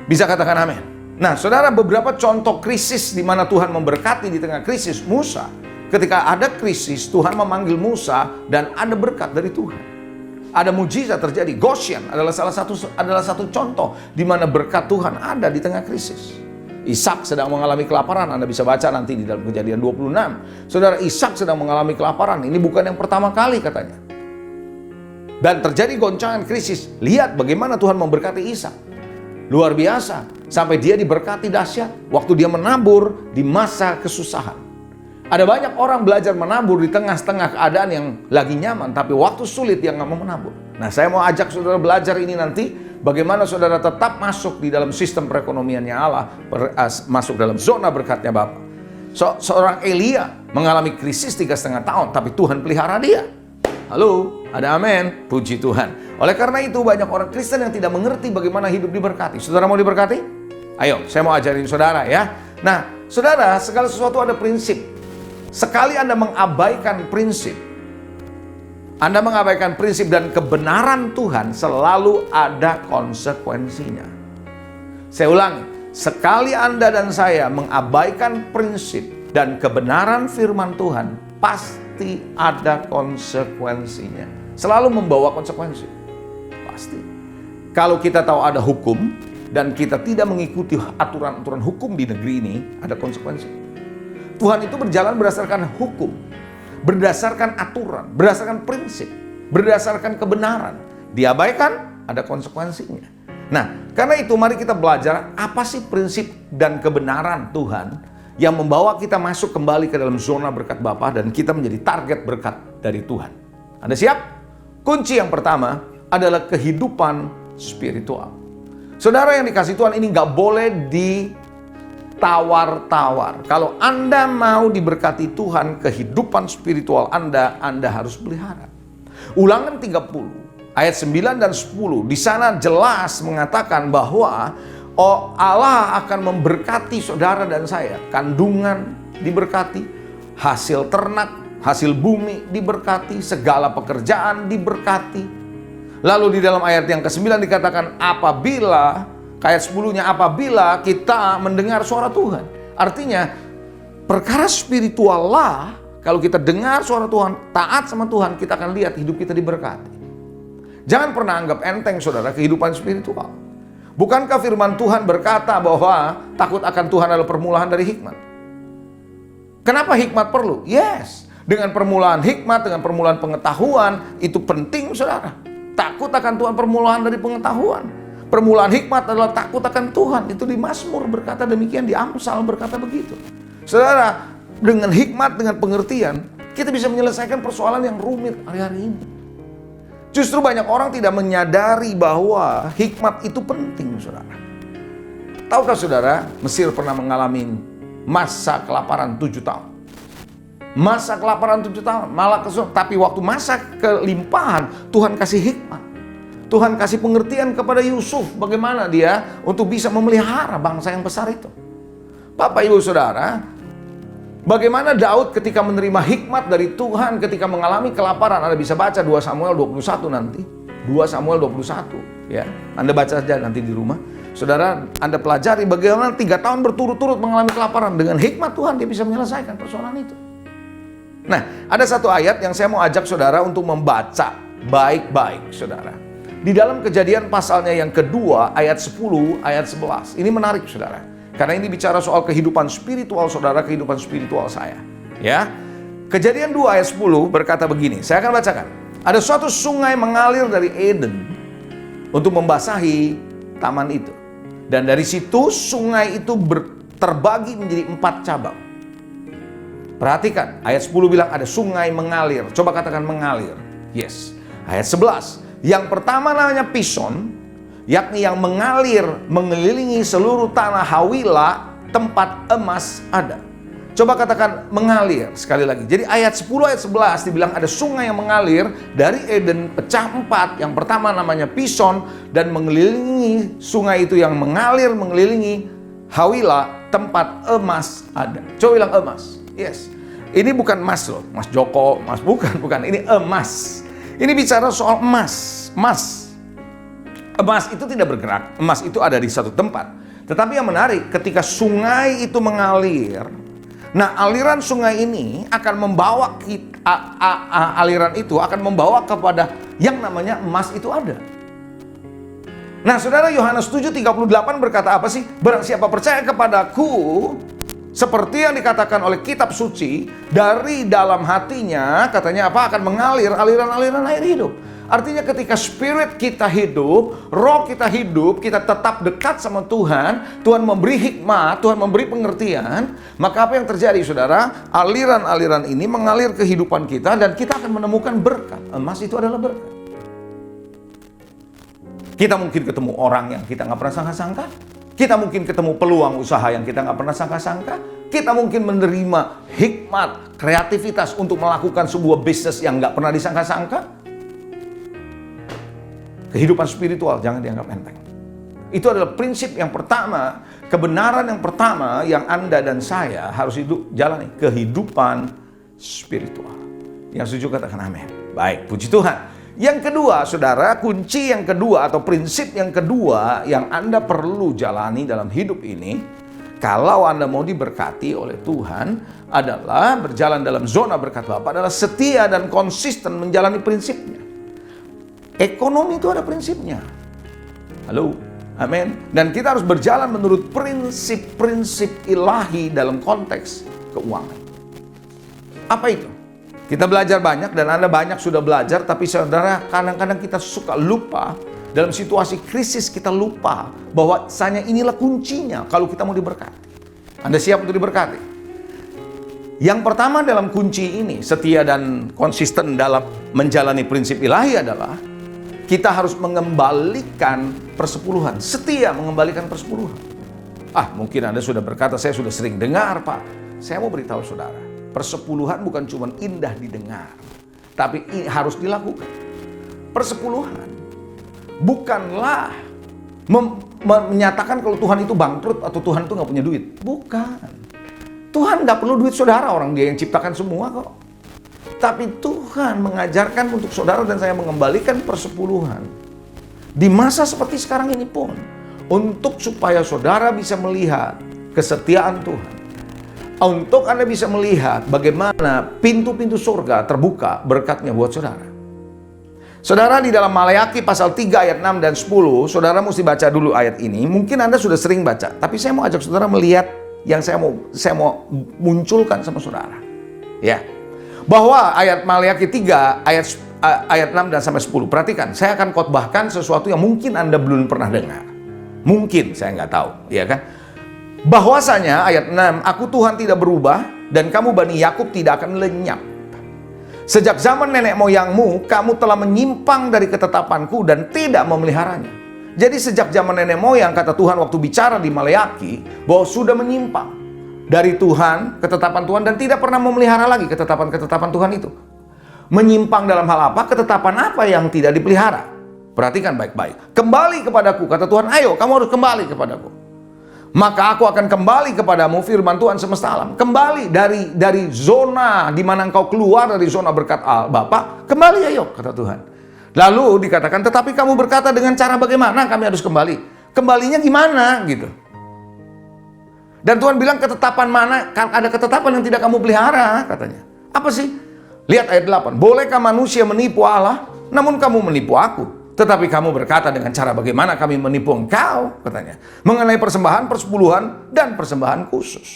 Bisa katakan amin. Nah, saudara, beberapa contoh krisis di mana Tuhan memberkati di tengah krisis. Musa, ketika ada krisis, Tuhan memanggil Musa dan ada berkat dari Tuhan. Ada mujizat terjadi. Goshen adalah salah satu contoh di mana berkat Tuhan ada di tengah krisis. Ishak sedang mengalami kelaparan. Anda bisa baca nanti di dalam Kejadian 26. Saudara, Ishak sedang mengalami kelaparan. Ini bukan yang pertama kali katanya. Dan terjadi goncangan krisis. Lihat bagaimana Tuhan memberkati Ishak. Luar biasa. Sampai dia diberkati dahsyat. Waktu dia menabur di masa kesusahan. Ada banyak orang belajar menabur di tengah-tengah keadaan yang lagi nyaman, tapi waktu sulit dia nggak mau menabur. Nah, saya mau ajak saudara belajar ini nanti, bagaimana saudara tetap masuk di dalam sistem perekonomiannya Allah, masuk dalam zona berkatnya Bapa. Seorang Elia mengalami krisis 3,5 tahun, tapi Tuhan pelihara dia. Halo, ada amin, puji Tuhan. Oleh karena itu banyak orang Kristen yang tidak mengerti bagaimana hidup diberkati. Saudara mau diberkati? Ayo, saya mau ajarin saudara ya. Nah, saudara, segala sesuatu ada prinsip. Sekali Anda mengabaikan prinsip dan kebenaran Tuhan, selalu ada konsekuensinya. Saya ulangi, sekali Anda dan saya mengabaikan prinsip dan kebenaran firman Tuhan, pasti ada konsekuensinya. Selalu membawa konsekuensi. Pasti. Kalau kita tahu ada hukum dan kita tidak mengikuti aturan-aturan hukum di negeri ini, ada konsekuensi. Tuhan itu berjalan berdasarkan hukum, berdasarkan aturan, berdasarkan prinsip, berdasarkan kebenaran. Diabaikan, ada konsekuensinya. Nah, karena itu mari kita belajar apa sih prinsip dan kebenaran Tuhan yang membawa kita masuk kembali ke dalam zona berkat Bapa dan kita menjadi target berkat dari Tuhan. Anda siap? Kunci yang pertama adalah kehidupan spiritual. Saudara yang dikasihi Tuhan, ini nggak boleh tawar-tawar. Kalau Anda mau diberkati Tuhan, kehidupan spiritual Anda harus pelihara. Ulangan 30 ayat 9 dan 10 di sana jelas mengatakan bahwa Oh, Allah akan memberkati saudara dan saya. Kandungan diberkati, hasil ternak, hasil bumi diberkati, segala pekerjaan diberkati. Lalu di dalam ayat yang ke-9 dikatakan apabila, ayat 10-nya apabila kita mendengar suara Tuhan. Artinya perkara spiritual lah, kalau kita dengar suara Tuhan, taat sama Tuhan, kita akan lihat hidup kita diberkati. Jangan pernah anggap enteng saudara kehidupan spiritual. Bukankah firman Tuhan berkata bahwa takut akan Tuhan adalah permulaan dari hikmat? Kenapa hikmat perlu? Yes, dengan permulaan hikmat, dengan permulaan pengetahuan, itu penting saudara. Takut akan Tuhan permulaan dari pengetahuan. Permulaan hikmat adalah takut akan Tuhan. Itu di Mazmur berkata demikian, di Amsal berkata begitu. Saudara, dengan hikmat, dengan pengertian, kita bisa menyelesaikan persoalan yang rumit hari-hari ini. Justru banyak orang tidak menyadari bahwa hikmat itu penting, saudara. Tahukah saudara, Mesir pernah mengalami masa kelaparan 7 tahun. Masa kelaparan 7 tahun, malah tapi waktu masa kelimpahan, Tuhan kasih hikmat. Tuhan kasih pengertian kepada Yusuf bagaimana dia untuk bisa memelihara bangsa yang besar itu. Bapak Ibu Saudara, bagaimana Daud ketika menerima hikmat dari Tuhan ketika mengalami kelaparan. Anda bisa baca 2 Samuel 21 nanti. 2 Samuel 21 ya. Anda baca saja nanti di rumah. Saudara, Anda pelajari bagaimana 3 tahun berturut-turut mengalami kelaparan. Dengan hikmat Tuhan dia bisa menyelesaikan persoalan itu. Nah, ada satu ayat yang saya mau ajak saudara untuk membaca baik-baik saudara. Di dalam Kejadian pasalnya yang kedua, ayat 10, ayat 11. Ini menarik saudara. Karena ini bicara soal kehidupan spiritual saudara, kehidupan spiritual saya. Ya, Kejadian 2 ayat 10 berkata begini, saya akan bacakan. Ada suatu sungai mengalir dari Eden untuk membasahi taman itu. Dan dari situ sungai itu terbagi menjadi 4 cabang. Perhatikan, ayat 10 bilang ada sungai mengalir. Coba katakan mengalir. Yes. Ayat 11, yang pertama namanya Pison, yakni yang mengalir mengelilingi seluruh tanah Hawila, tempat emas ada. Coba katakan mengalir sekali lagi. Jadi ayat 10 ayat 11 dibilang ada sungai yang mengalir dari Eden pecah 4. Yang pertama namanya Pison dan mengelilingi sungai itu yang mengalir mengelilingi Hawila, tempat emas ada. Coba bilang emas. Yes. Ini bukan emas loh, Mas Joko, Mas bukan. Ini emas. Ini bicara soal emas. Emas itu tidak bergerak, emas itu ada di satu tempat. Tetapi yang menarik, ketika sungai itu mengalir, nah aliran sungai ini akan membawa aliran itu akan membawa kepada yang namanya emas itu ada. Nah saudara, Yohanes 7:38 berkata apa sih? Barang siapa percaya kepadaku, seperti yang dikatakan oleh kitab suci, dari dalam hatinya katanya apa? Akan mengalir aliran-aliran air hidup. Artinya ketika spirit kita hidup, roh kita hidup, kita tetap dekat sama Tuhan, Tuhan memberi hikmat, Tuhan memberi pengertian, maka apa yang terjadi saudara? Aliran-aliran ini mengalir kehidupan kita dan kita akan menemukan berkat. Emas itu adalah berkat. Kita mungkin ketemu orang yang kita nggak pernah sangka-sangka. Kita mungkin ketemu peluang usaha yang kita nggak pernah sangka-sangka. Kita mungkin menerima hikmat, kreativitas untuk melakukan sebuah bisnis yang nggak pernah disangka-sangka. Kehidupan spiritual jangan dianggap enteng. Itu adalah prinsip yang pertama, kebenaran yang pertama yang Anda dan saya harus jalani. Kehidupan spiritual. Yang setuju katakan amin. Baik, puji Tuhan. Yang kedua, saudara, kunci yang kedua atau prinsip yang kedua yang Anda perlu jalani dalam hidup ini, kalau Anda mau diberkati oleh Tuhan, adalah berjalan dalam zona berkat Bapa, adalah setia dan konsisten menjalani prinsipnya. Ekonomi itu ada prinsipnya. Halo, amin. Dan kita harus berjalan menurut prinsip-prinsip ilahi dalam konteks keuangan. Apa itu? Kita belajar banyak dan Anda banyak sudah belajar, tapi saudara kadang-kadang kita suka lupa, dalam situasi krisis kita lupa bahwasanya inilah kuncinya kalau kita mau diberkati. Anda siap untuk diberkati? Yang pertama dalam kunci ini, setia dan konsisten dalam menjalani prinsip ilahi adalah kita harus mengembalikan persepuluhan, setia mengembalikan persepuluhan. Mungkin Anda sudah berkata, saya sudah sering dengar Pak. Saya mau beritahu saudara, persepuluhan bukan cuma indah didengar, tapi harus dilakukan. Persepuluhan bukanlah menyatakan kalau Tuhan itu bangkrut atau Tuhan itu nggak punya duit. Bukan. Tuhan nggak perlu duit saudara, orang Dia yang ciptakan semua kok. Tapi Tuhan mengajarkan untuk saudara dan saya mengembalikan persepuluhan di masa seperti sekarang ini pun, untuk supaya saudara bisa melihat kesetiaan Tuhan, untuk Anda bisa melihat bagaimana pintu-pintu surga terbuka berkatnya buat saudara. Saudara, di dalam Maleakhi pasal 3 ayat 6 dan 10, saudara mesti baca dulu ayat ini. Mungkin Anda sudah sering baca, tapi saya mau ajak saudara melihat yang saya mau munculkan sama saudara. Ya. Bahwa ayat Maleakhi 3 ayat 6 dan sampai 10. Perhatikan, saya akan khotbahkan sesuatu yang mungkin Anda belum pernah dengar. Mungkin, saya nggak tahu, ya kan? Bahwasanya ayat 6, aku Tuhan tidak berubah dan kamu Bani Yakub tidak akan lenyap. Sejak zaman nenek moyangmu, kamu telah menyimpang dari ketetapanku dan tidak memeliharanya. Jadi sejak zaman nenek moyang, kata Tuhan waktu bicara di Maleakhi, bahwa sudah menyimpang dari Tuhan, ketetapan Tuhan, dan tidak pernah memelihara lagi ketetapan-ketetapan Tuhan itu. Menyimpang dalam hal apa? Ketetapan apa yang tidak dipelihara? Perhatikan baik-baik. Kembali kepadaku, kata Tuhan, ayo kamu harus kembali kepadaku. Maka aku akan kembali kepadamu, firman Tuhan semesta alam. Kembali dari zona di mana engkau keluar dari zona berkat Bapa, kembali ayo, kata Tuhan. Lalu dikatakan, tetapi kamu berkata dengan cara bagaimana kami harus kembali? Kembalinya gimana gitu? Dan Tuhan bilang ketetapan mana, ada ketetapan yang tidak kamu pelihara, katanya. Apa sih? Lihat ayat 8. Bolehkah manusia menipu Allah? Namun kamu menipu aku. Tetapi kamu berkata dengan cara bagaimana kami menipu engkau, katanya. Mengenai persembahan, persepuluhan, dan persembahan khusus.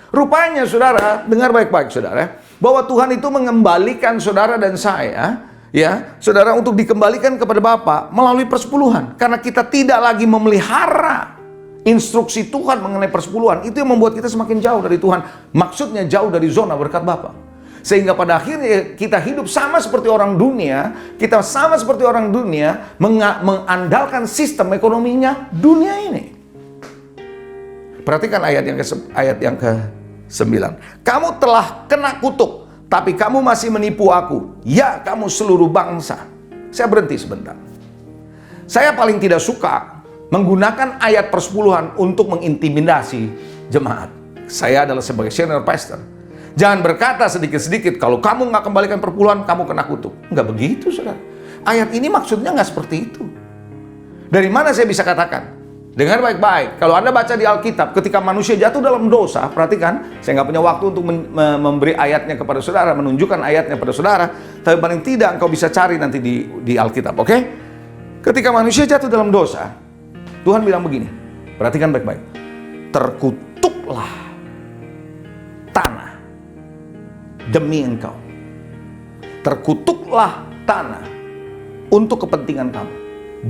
Rupanya saudara, dengar baik-baik saudara, bahwa Tuhan itu mengembalikan saudara dan saya, ya, saudara, untuk dikembalikan kepada Bapa melalui persepuluhan. Karena kita tidak lagi memelihara instruksi Tuhan mengenai persepuluhan. Itu yang membuat kita semakin jauh dari Tuhan. Maksudnya jauh dari zona berkat Bapa. Sehingga pada akhirnya kita hidup sama seperti orang dunia. Kita sama seperti orang dunia mengandalkan sistem ekonominya dunia ini. Perhatikan ayat yang ke-9. Kamu telah kena kutuk, tapi kamu masih menipu aku. Ya, kamu seluruh bangsa. Saya berhenti sebentar. Saya paling tidak suka menggunakan ayat persepuluhan untuk mengintimidasi jemaat. Saya adalah sebagai senior pastor. Jangan berkata sedikit-sedikit, kalau kamu nggak kembalikan persepuluhan, kamu kena kutuk. Nggak begitu, saudara. Ayat ini maksudnya nggak seperti itu. Dari mana saya bisa katakan? Dengar baik-baik. Kalau Anda baca di Alkitab, ketika manusia jatuh dalam dosa, perhatikan, saya nggak punya waktu untuk memberi ayatnya kepada saudara, menunjukkan ayatnya pada saudara, tapi paling tidak engkau bisa cari nanti di Alkitab, oke? Ketika manusia jatuh dalam dosa, Tuhan bilang begini, perhatikan baik-baik. Terkutuklah tanah demi engkau. Terkutuklah tanah untuk kepentingan kamu,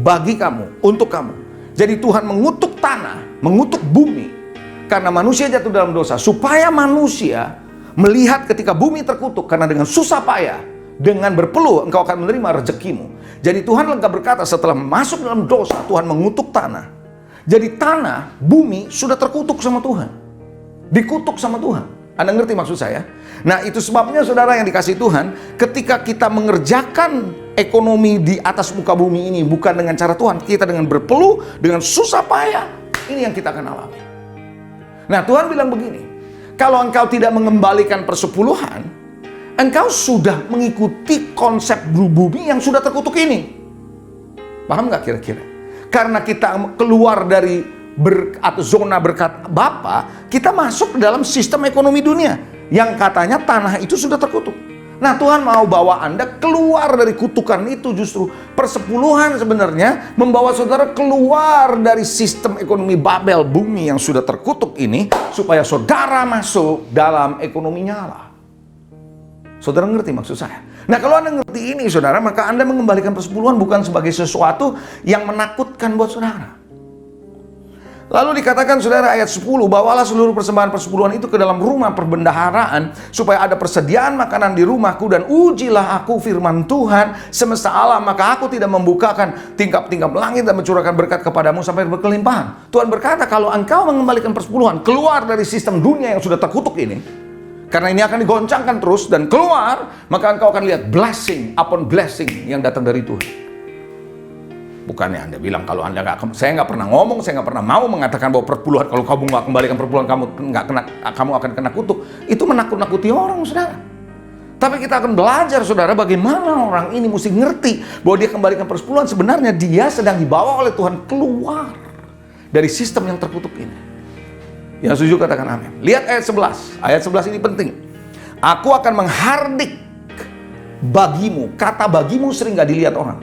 bagi kamu, untuk kamu. Jadi Tuhan mengutuk tanah, mengutuk bumi, karena manusia jatuh dalam dosa, supaya manusia melihat ketika bumi terkutuk, karena dengan susah payah, dengan berpeluh engkau akan menerima rezekimu. Jadi Tuhan lengkap berkata, setelah masuk dalam dosa, Tuhan mengutuk tanah. Jadi tanah, bumi sudah terkutuk sama Tuhan. Dikutuk sama Tuhan. Anda ngerti maksud saya? Nah, itu sebabnya saudara yang dikasih Tuhan, ketika kita mengerjakan ekonomi di atas muka bumi ini bukan dengan cara Tuhan, kita dengan berpeluh, dengan susah payah, ini yang kita akan alami. Nah, Tuhan bilang begini, kalau engkau tidak mengembalikan persepuluhan, engkau sudah mengikuti konsep bumi yang sudah terkutuk ini. Paham nggak kira-kira? Karena kita keluar dari atau zona berkat Bapa, kita masuk ke dalam sistem ekonomi dunia yang katanya tanah itu sudah terkutuk. Nah, Tuhan mau bawa Anda keluar dari kutukan itu. Justru persepuluhan sebenarnya membawa saudara keluar dari sistem ekonomi Babel, bumi yang sudah terkutuk ini, supaya saudara masuk dalam ekonominya Allah. Saudara ngerti maksud saya? Nah, kalau Anda ngerti ini saudara, maka Anda mengembalikan persepuluhan bukan sebagai sesuatu yang menakutkan buat saudara. Lalu dikatakan saudara ayat 10, bawalah seluruh persembahan persepuluhan itu ke dalam rumah perbendaharaan, supaya ada persediaan makanan di rumahku, dan ujilah aku firman Tuhan semesta alam, maka aku tidak membukakan tingkap-tingkap langit dan mencurahkan berkat kepadamu sampai berkelimpahan. Tuhan berkata, kalau engkau mengembalikan persepuluhan, keluar dari sistem dunia yang sudah terkutuk ini, karena ini akan digoncangkan terus dan keluar, maka engkau akan lihat blessing upon blessing yang datang dari Tuhan. Bukannya Anda bilang kalau Anda saya nggak pernah ngomong, saya nggak pernah mau mengatakan bahwa perpuluhan, kalau kamu nggak kembalikan perpuluhan kamu akan kena kutuk. Itu menakut-nakuti orang, saudara. Tapi kita akan belajar, saudara, bagaimana orang ini mesti ngerti bahwa dia kembalikan persepuluhan. Sebenarnya dia sedang dibawa oleh Tuhan keluar dari sistem yang terkutuk ini. Yang setuju katakan amin. Lihat ayat 11. Ayat 11 ini penting. Aku akan menghardik bagimu. Kata bagimu sering gak dilihat orang.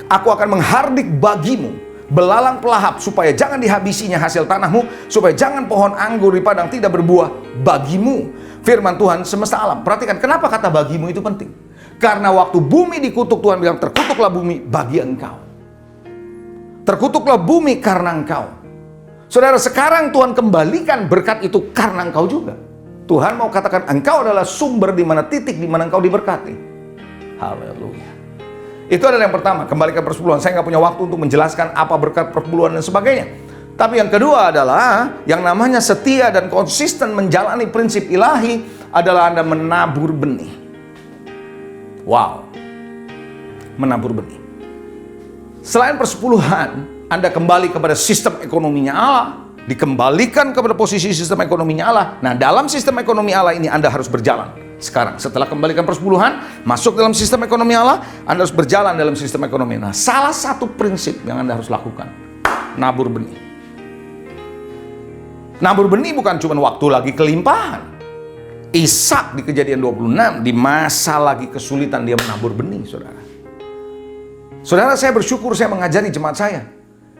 Aku akan menghardik bagimu belalang pelahap supaya jangan dihabisinya hasil tanahmu, supaya jangan pohon anggur di padang tidak berbuah bagimu. Firman Tuhan semesta alam. Perhatikan kenapa kata bagimu itu penting. Karena waktu bumi dikutuk, Tuhan bilang terkutuklah bumi bagi engkau. Terkutuklah bumi karena engkau. Saudara, sekarang Tuhan kembalikan berkat itu karena engkau juga. Tuhan mau katakan engkau adalah sumber di mana titik di mana engkau diberkati. Haleluya. Itu adalah yang pertama, kembalikan persepuluhan. Saya nggak punya waktu untuk menjelaskan apa berkat persepuluhan dan sebagainya. Tapi yang kedua adalah yang namanya setia dan konsisten menjalani prinsip ilahi adalah Anda menabur benih. Wow, menabur benih. Selain persepuluhan, Anda kembali kepada sistem ekonominya Allah, dikembalikan kepada posisi sistem ekonominya Allah. Nah, dalam sistem ekonomi Allah ini Anda harus berjalan. Sekarang, setelah kembalikan persepuluhan, masuk dalam sistem ekonomi Allah, Anda harus berjalan dalam sistem ekonomi. Nah, salah satu prinsip yang Anda harus lakukan, nabur benih. Nabur benih bukan cuma waktu lagi kelimpahan. Ishak di Kejadian 26, di masa lagi kesulitan dia menabur benih, saudara. Saudara, saya bersyukur saya mengajari jemaat saya.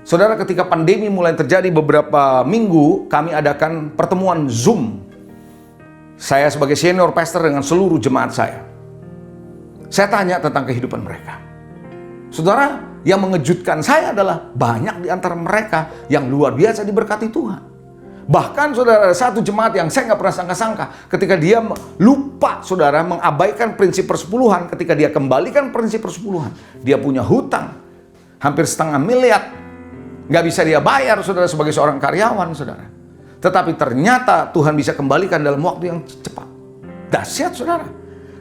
Saudara, ketika pandemi mulai terjadi beberapa minggu, kami adakan pertemuan Zoom. Saya sebagai senior pastor dengan seluruh jemaat saya. Saya tanya tentang kehidupan mereka. Saudara, yang mengejutkan saya adalah banyak di antara mereka yang luar biasa diberkati Tuhan. Bahkan saudara, ada satu jemaat yang saya nggak pernah sangka-sangka. Ketika dia lupa, saudara, mengabaikan prinsip persepuluhan. Ketika dia kembalikan prinsip persepuluhan, dia punya hutang hampir 500 miliar. Nggak bisa dia bayar, saudara, sebagai seorang karyawan, saudara. Tetapi ternyata Tuhan bisa kembalikan dalam waktu yang cepat. Dahsyat, saudara.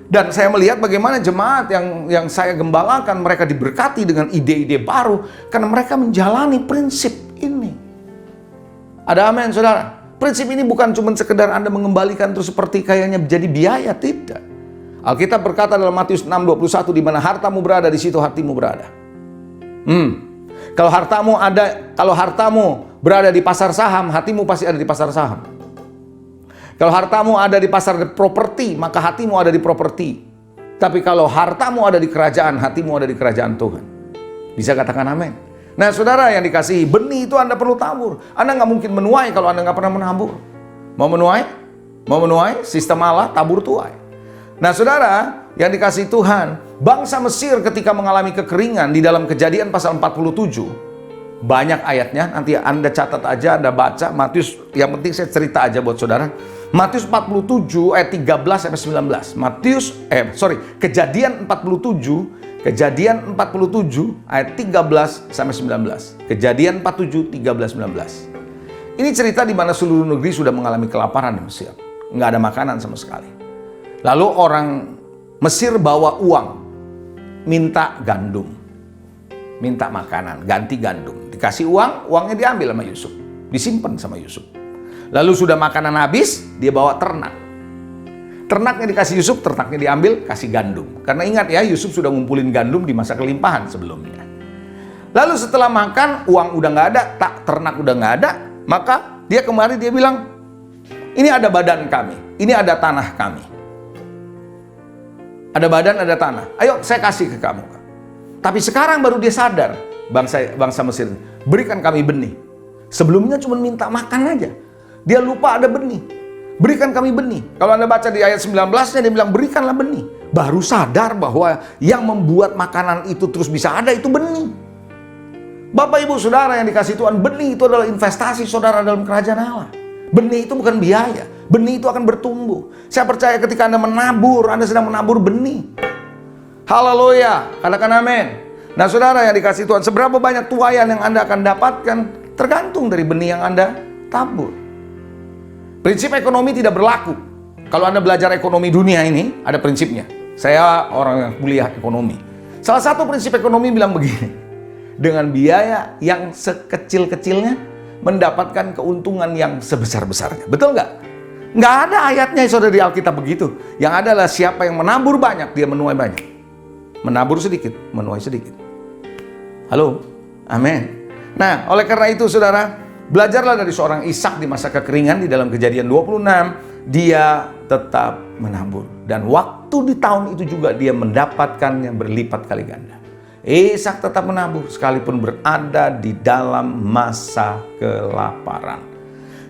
Dan saya melihat bagaimana jemaat yang saya gembalakan, mereka diberkati dengan ide-ide baru. Karena mereka menjalani prinsip ini. Ada amin, saudara. Prinsip ini bukan cuma sekedar Anda mengembalikan terus seperti kayaknya jadi biaya, tidak. Alkitab berkata dalam Matius 6:21, di mana hartamu berada, di situ hatimu berada. Kalau hartamu berada di pasar saham, hatimu pasti ada di pasar saham. Kalau hartamu ada di pasar properti, maka hatimu ada di properti. Tapi kalau hartamu ada di kerajaan, hatimu ada di kerajaan Tuhan. Bisa katakan amin. Nah, saudara yang dikasihi, benih itu Anda perlu tabur. Anda nggak mungkin menuai kalau Anda nggak pernah menabur. Mau menuai? Mau menuai? Sistem Allah, tabur tuai. Nah, saudara yang dikasihi Tuhan, bangsa Mesir ketika mengalami kekeringan di dalam Kejadian pasal 47, banyak ayatnya, nanti Anda catat aja, Anda baca. Matius, yang penting saya cerita aja buat saudara. Matius 47 ayat 13 sampai 19. Kejadian 47 ayat 13 sampai 19. Kejadian 47 13 19. Ini cerita di mana seluruh negeri sudah mengalami kelaparan di Mesir. Nggak ada makanan sama sekali. Lalu orang Mesir bawa uang, minta gandum, minta makanan, ganti gandum. Dikasih uang, uangnya diambil sama Yusuf, disimpan sama Yusuf. Lalu sudah makanan habis, dia bawa ternak. Ternaknya dikasih Yusuf, ternaknya diambil, kasih gandum. Karena ingat ya, Yusuf sudah ngumpulin gandum di masa kelimpahan sebelumnya. Lalu setelah makan, uang udah nggak ada, ternak udah nggak ada, maka dia kembali, dia bilang, ini ada badan kami, ini ada tanah kami. Ada badan, ada tanah. Ayo saya kasih ke kamu. Tapi sekarang baru dia sadar, bangsa Mesir, berikan kami benih. Sebelumnya cuma minta makan aja. Dia lupa ada benih. Berikan kami benih. Kalau Anda baca di ayat 19-nya, dia bilang berikanlah benih. Baru sadar bahwa yang membuat makanan itu terus bisa ada itu benih. Bapak, Ibu, Saudara yang dikasih Tuhan, benih itu adalah investasi saudara dalam kerajaan Allah. Benih itu bukan biaya. Benih itu akan bertumbuh. Saya percaya ketika Anda menabur, Anda sedang menabur benih. Haleluya. Katakan amin. Nah, saudara yang dikasih Tuhan, seberapa banyak tuaian yang Anda akan dapatkan tergantung dari benih yang Anda tabur. Prinsip ekonomi tidak berlaku. Kalau Anda belajar ekonomi dunia ini, ada prinsipnya. Saya orang yang kuliah ekonomi. Salah satu prinsip ekonomi bilang begini. dengan biaya yang sekecil-kecilnya mendapatkan keuntungan yang sebesar-besarnya. Betul nggak? Nggak ada ayatnya saudara di Alkitab begitu. Yang adalah siapa yang menabur banyak, dia menuai banyak. Menabur sedikit, menuai sedikit. Halo? Amin. Nah, oleh karena itu saudara, belajarlah dari seorang Ishak di masa kekeringan di dalam Kejadian 26. Dia tetap menabur. Dan waktu di tahun itu juga dia mendapatkannya berlipat kali ganda. Ishak tetap menabur sekalipun berada di dalam masa kelaparan.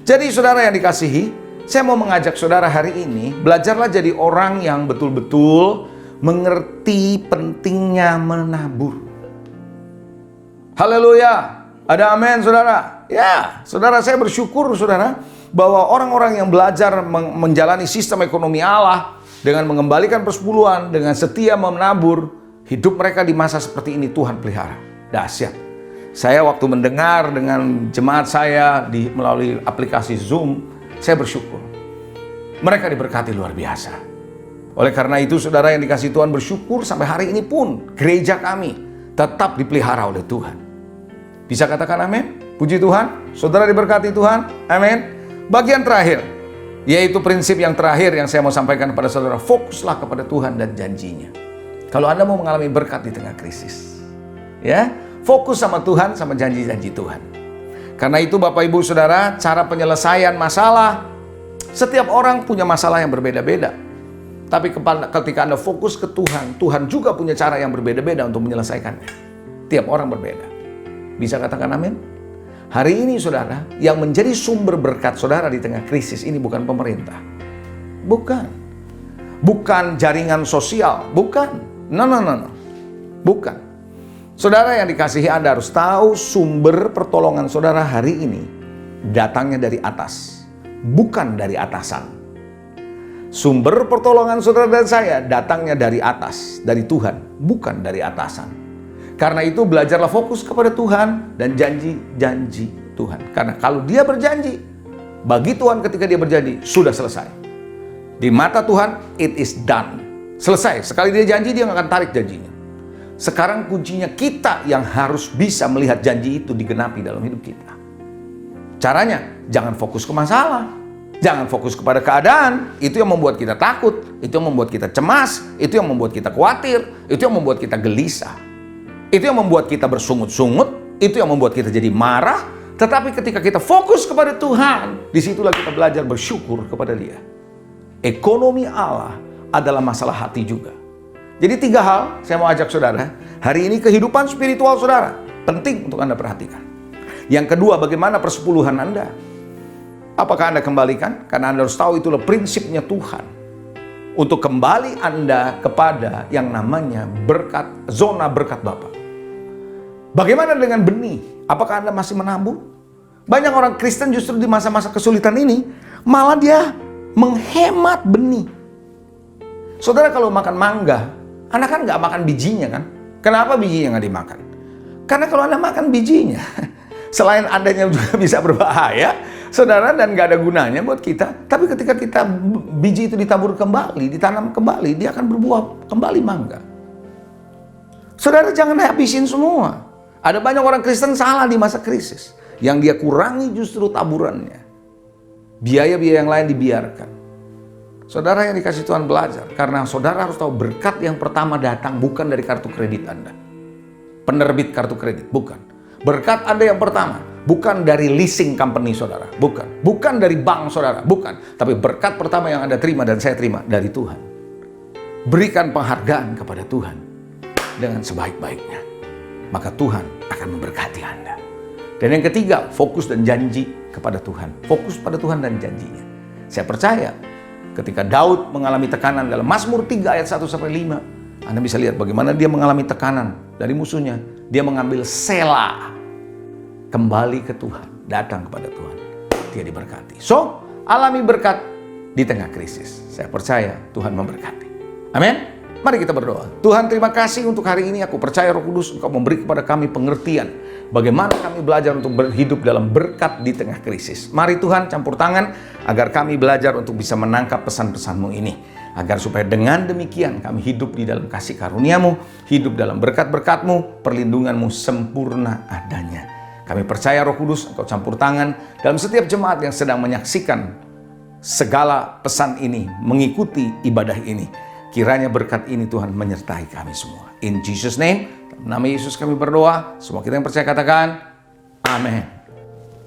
Jadi saudara yang dikasihi, saya mau mengajak saudara hari ini, belajarlah jadi orang yang betul-betul mengerti pentingnya menabur. Haleluya. Ada amin saudara. Ya, saudara, saya bersyukur saudara bahwa orang-orang yang belajar menjalani sistem ekonomi Allah dengan mengembalikan persepuluhan, dengan setia menabur, hidup mereka di masa seperti ini Tuhan pelihara. Dahsyat. Saya waktu mendengar dengan jemaat saya melalui aplikasi Zoom, saya bersyukur. Mereka diberkati luar biasa. Oleh karena itu saudara yang dikasihi Tuhan, bersyukur sampai hari ini pun gereja kami tetap dipelihara oleh Tuhan. Bisa katakan amin? Puji Tuhan. Saudara diberkati Tuhan. Amin. Bagian terakhir, yaitu prinsip yang terakhir yang saya mau sampaikan kepada saudara. Fokuslah kepada Tuhan dan janjinya. Kalau Anda mau mengalami berkat di tengah krisis, ya, fokus sama Tuhan, sama janji-janji Tuhan. Karena itu Bapak Ibu Saudara, cara penyelesaian masalah, setiap orang punya masalah yang berbeda-beda. Tapi ketika Anda fokus ke Tuhan, Tuhan juga punya cara yang berbeda-beda untuk menyelesaikannya. Tiap orang berbeda. Bisa katakan amin? Hari ini saudara, yang menjadi sumber berkat saudara di tengah krisis ini bukan pemerintah. Bukan. Bukan jaringan sosial. Bukan. No. Bukan. Saudara yang dikasihi, Anda harus tahu sumber pertolongan saudara hari ini datangnya dari atas, bukan dari atasan. Sumber pertolongan saudara dan saya datangnya dari atas, dari Tuhan, bukan dari atasan. Karena itu belajarlah fokus kepada Tuhan dan janji-janji Tuhan. Karena kalau dia berjanji, bagi Tuhan ketika dia berjanji, sudah selesai. Di mata Tuhan, it is done. Selesai. Sekali dia janji, dia nggak akan tarik janjinya. Sekarang kuncinya kita yang harus bisa melihat janji itu digenapi dalam hidup kita. Caranya, jangan fokus ke masalah. Jangan fokus kepada keadaan. Itu yang membuat kita takut. Itu yang membuat kita cemas. Itu yang membuat kita khawatir. Itu yang membuat kita gelisah. Itu yang membuat kita bersungut-sungut. Itu yang membuat kita jadi marah. Tetapi ketika kita fokus kepada Tuhan, disitulah kita belajar bersyukur kepada Dia. Ekonomi Allah adalah masalah hati juga. Jadi 3 hal saya mau ajak saudara. Hari ini kehidupan spiritual saudara penting untuk Anda perhatikan. Yang kedua, bagaimana persepuluhan Anda? Apakah Anda kembalikan? Karena Anda harus tahu itulah prinsipnya Tuhan. Untuk kembali Anda kepada yang namanya berkat, zona berkat Bapa. Bagaimana dengan benih? Apakah Anda masih menabur? Banyak orang Kristen justru di masa-masa kesulitan ini malah dia menghemat benih. Saudara kalau makan mangga, Anda kan nggak makan bijinya kan? Kenapa bijinya nggak dimakan? Karena kalau Anda makan bijinya, selain adanya juga bisa berbahaya, saudara, dan nggak ada gunanya buat kita. Tapi ketika kita biji itu ditabur kembali, ditanam kembali, dia akan berbuah kembali mangga. Saudara jangan habisin semua. Ada banyak orang Kristen salah di masa krisis. Yang dia kurangi justru taburannya. Biaya-biaya yang lain dibiarkan. Saudara yang dikasih Tuhan belajar. Karena saudara harus tahu berkat yang pertama datang bukan dari kartu kredit Anda. Penerbit kartu kredit, bukan. Berkat Anda yang pertama bukan dari leasing company saudara, bukan. Bukan dari bank saudara, bukan. Tapi berkat pertama yang Anda terima dan saya terima dari Tuhan. Berikan penghargaan kepada Tuhan dengan sebaik-baiknya. Maka Tuhan akan memberkati Anda. Dan yang ketiga, fokus dan janji kepada Tuhan. Fokus pada Tuhan dan janjinya. Saya percaya ketika Daud mengalami tekanan dalam Mazmur 3 ayat 1-5, Anda bisa lihat bagaimana dia mengalami tekanan dari musuhnya. Dia mengambil Selah, kembali ke Tuhan, datang kepada Tuhan. Dia diberkati. So, alami berkat di tengah krisis. Saya percaya Tuhan memberkati. Amin. Mari kita berdoa. Tuhan, terima kasih untuk hari ini. Aku percaya Roh Kudus Engkau memberi kepada kami pengertian bagaimana kami belajar untuk berhidup dalam berkat di tengah krisis. Mari Tuhan campur tangan agar kami belajar untuk bisa menangkap pesan-pesan-Mu ini. Agar supaya dengan demikian kami hidup di dalam kasih karunia-Mu, hidup dalam berkat-berkat-Mu, perlindungan-Mu sempurna adanya. Kami percaya Roh Kudus Engkau campur tangan dalam setiap jemaat yang sedang menyaksikan segala pesan ini, mengikuti ibadah ini. Kiranya berkat ini Tuhan menyertai kami semua. In Jesus' name, dalam nama Yesus kami berdoa. Semua kita yang percaya katakan, amin.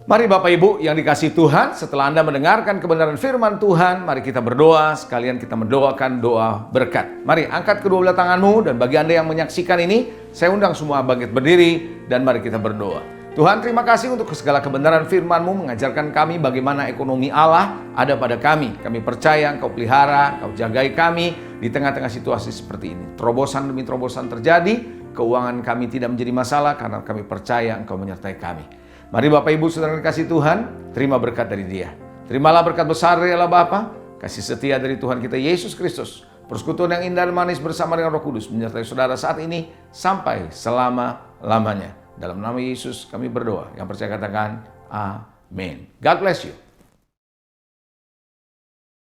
Mari Bapak Ibu yang dikasihi Tuhan, setelah Anda mendengarkan kebenaran firman Tuhan, mari kita berdoa, sekalian kita mendoakan doa berkat. Mari angkat kedua belah tanganmu, dan bagi Anda yang menyaksikan ini, saya undang semua bangkit berdiri, dan mari kita berdoa. Tuhan, terima kasih untuk segala kebenaran firman-Mu mengajarkan kami bagaimana ekonomi Allah ada pada kami. Kami percaya Engkau pelihara, Engkau jagai kami di tengah-tengah situasi seperti ini. Terobosan demi terobosan terjadi, keuangan kami tidak menjadi masalah karena kami percaya Engkau menyertai kami. Mari Bapak Ibu saudara yang kasih Tuhan, terima berkat dari Dia. Terimalah berkat besar dari Allah Bapa, kasih setia dari Tuhan kita Yesus Kristus, persekutuan yang indah dan manis bersama dengan Roh Kudus menyertai saudara saat ini sampai selama-lamanya. Dalam nama Yesus kami berdoa. Yang percaya katakan amin. God bless you.